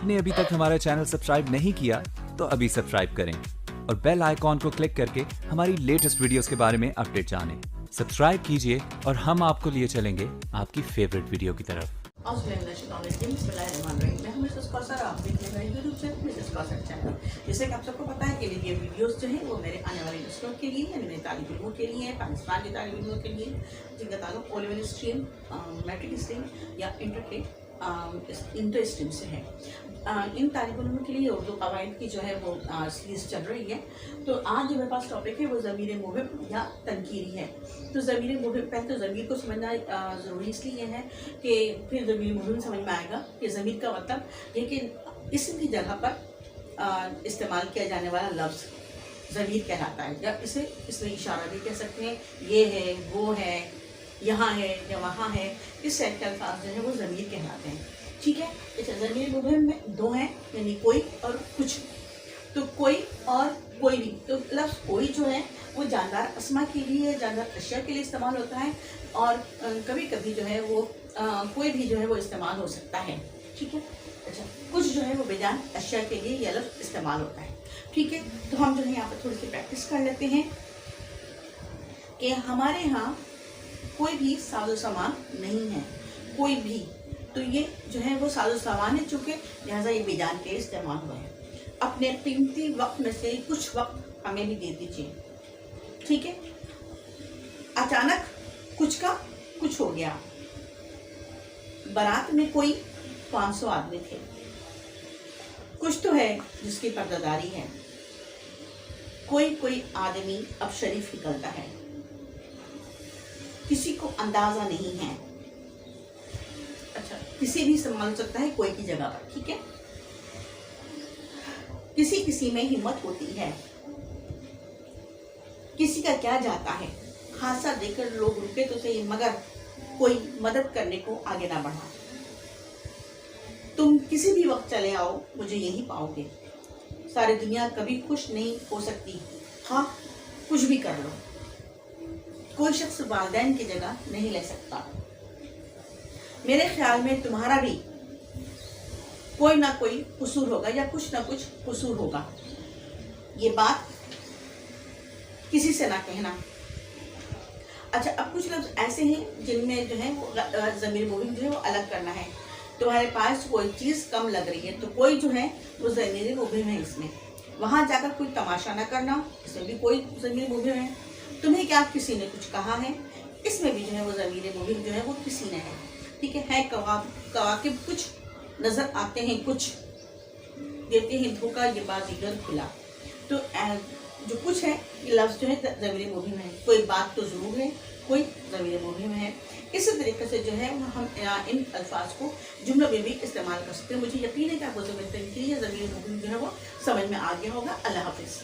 आपने अभी तक हमारा चैनल सब्सक्राइब नहीं किया तो अभी सब्सक्राइब करें और बेल आइकॉन को क्लिक करके हमारी लेटेस्ट वीडियोस के बारे में अपडेट जानें। सब्सक्राइब कीजिए और हम आपको लिए चलेंगे आपकी फेवरेट वीडियो की तरफ। जैसे कि आप सबको पता है कि ये वीडियोस जो है वो मेरे आने वाले स्टूडेंट के लिए यानी मेरे तालिब इल्मों के लिए, पाकिस्तान के तालिब इल्मों के लिए जिनका ताल्लुक O level stream, matric stream या इंटर स्ट्रीम से है। इन तालिब इल्मों के लिए उर्दू कवायद की जो है वो सीरीज़ चल रही है। तो आज जो मेरे पास टॉपिक है वो ज़मीर मुहिम या तनकीरी है। तो ज़मीर मुहिम, पहले तो ज़मीर को समझना ज़रूरी इसलिए है कि फिर ज़मीर मुहिम समझ में आएगा कि ज़मीर का मतलब ये कि इसम की जगह पर इस्तेमाल किया जाने वाला लफ्ज़ ज़मीर कहलाता है, या इसमें इशारा भी कह सकते हैं, ये है, वो है, यहाँ है या वहाँ है। इस सेट के अल्फाज जो है वो ज़मीर कहलाते हैं। ठीक है। अच्छा, ज़मीर मुबहम में दो हैं, यानी कोई और कुछ। तो कोई और कोई भी, तो लफ्ज़ कोई जो है वो जानदार अस्मा के लिए, जानदार अशिया के लिए इस्तेमाल होता है, और कभी कभी जो है वो कोई भी जो है वो इस्तेमाल हो सकता है। ठीक है। अच्छा, कुछ जो है वो बेजान अशिया के लिए यह लफ्ज़ इस्तेमाल होता है। ठीक है। तो हम जो है यहाँ पर थोड़ी सी प्रैक्टिस कर लेते हैं कि हमारे यहाँ कोई भी साजो सामान नहीं है, कोई भी। तो ये जो है वो साजो सामान है, चूँकि लिहाजा ये बेजान के इस्तेमाल हुआ है। अपने कीमती वक्त में से कुछ वक्त हमें भी दे दीजिए। ठीक है। अचानक कुछ का कुछ हो गया। बारात में कोई 500 आदमी थे। कुछ तो है जिसकी पर्दादारी है। कोई आदमी अब शरीफ निकलता है, किसी को अंदाजा नहीं है। अच्छा, किसी भी संभाल सकता है कोई की जगह पर। ठीक है। किसी में हिम्मत होती है, किसी का क्या जाता है। हादसा देखकर लोग रुके तो सही, मगर कोई मदद करने को आगे ना बढ़ा। तुम किसी भी वक्त चले आओ, मुझे यही पाओगे। सारी दुनिया कभी खुश नहीं हो सकती, हाँ कुछ भी कर लो। कोई शख्स वालिदैन की जगह नहीं ले सकता। मेरे ख्याल में तुम्हारा भी कोई ना कोई कसूर होगा, या कुछ ना कुछ कसूर होगा। ये बात किसी से ना कहना। अच्छा, अब कुछ लफ्ज़ ऐसे हैं जिनमें जो है वो ज़मीर मुहिम जो है वो अलग करना है। तुम्हारे पास कोई चीज़ कम लग रही है, तो कोई जो है वो ज़मीर मुहिम है इसमें। वहाँ जाकर कोई तमाशा ना करना, इसमें भी कोई ज़मीर मुहिम है। तुम्हें क्या किसी ने कुछ कहा है, इसमें भी जो है वो ज़मीर मुहिम जो है वो किसी ने है। ठीक है। कवाकिब कुछ नज़र आते हैं, कुछ देते हैं धोखा, ये बात दीगर खुला। तो जो कुछ है ये लफ्ज़ जो है ज़मीर मुहिम है। कोई बात तो ज़रूर है, कोई ज़मीर मुहिम है। इसी तरीके से जो है हम इन अल्फाज को जुमलों में भी इस्तेमाल कर सकते हैं। मुझे यकीन है कि आपको ज़मीर मुहिम जो है वो समझ में आ गया होगा। अल्लाह हाफ़िज़।